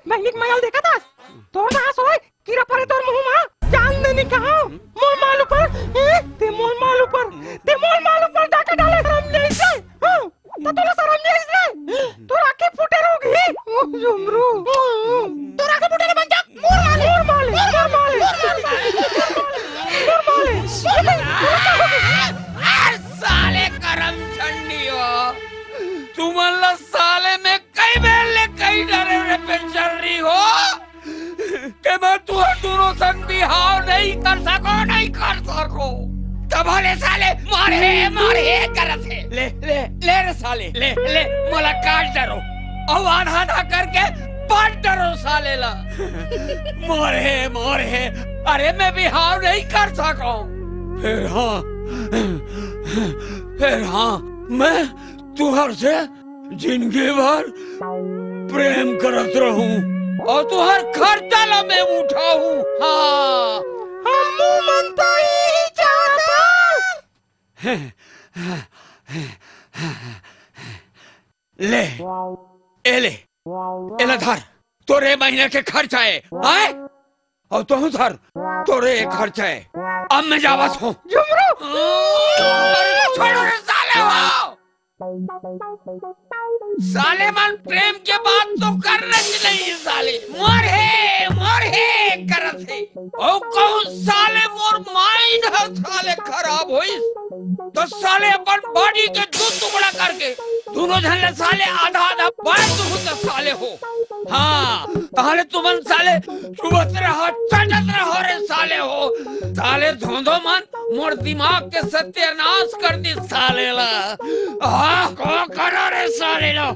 मैंने मायल देखा था तोर ना सोय कीरा परे तोर मुंह मा जान ने कहा मोर माल ऊपर ते मोर माल ऊपर डाका डाले शरम नहीं से तो तोला शरम नहीं से तोर आंखें फूटे रोगी ओ जुमरू तोर आंखें फूटे बन जा मोर माल साले करम छंडियो तुम्हाला साले में कई बेले कई डरे रे पेंचरी हो के मैं दोनों संग बिहाव नहीं कर सको तबाले साले मारे करत है ले रे साले ले मुलाकात डरो और आधा करके पाट डरो साले ला मोरे अरे मैं बिहाव नहीं कर सको फिर हाँ मैं तुहर से जिंदगी भर प्रेम करत रहूं और तुहर खर्चा ला मैं उठाऊं हाँ हम मनता ही चाहता ले धर तोरे महीने के खर्चा है आए और तुम धर तोरे खर्चा है अब मैं जावत हूँ जुमरू छोड़ो रे साले हो साले मन प्रेम के बात तो करना नहीं साले मोर है करत है ओ कहूं साले मोर माइंड है साले खराब होई तो साले अपन बॉडी के दो टुकड़ा करके दोनों जन साले आधा बात तो साले हो हाँ ताले तुमन साले चुबत रहो चटत रहो रे साले हो साले धोंधो मन मोर दिमाग के सत्यानाश कर दी साले ला हाँ को करो रे साले ला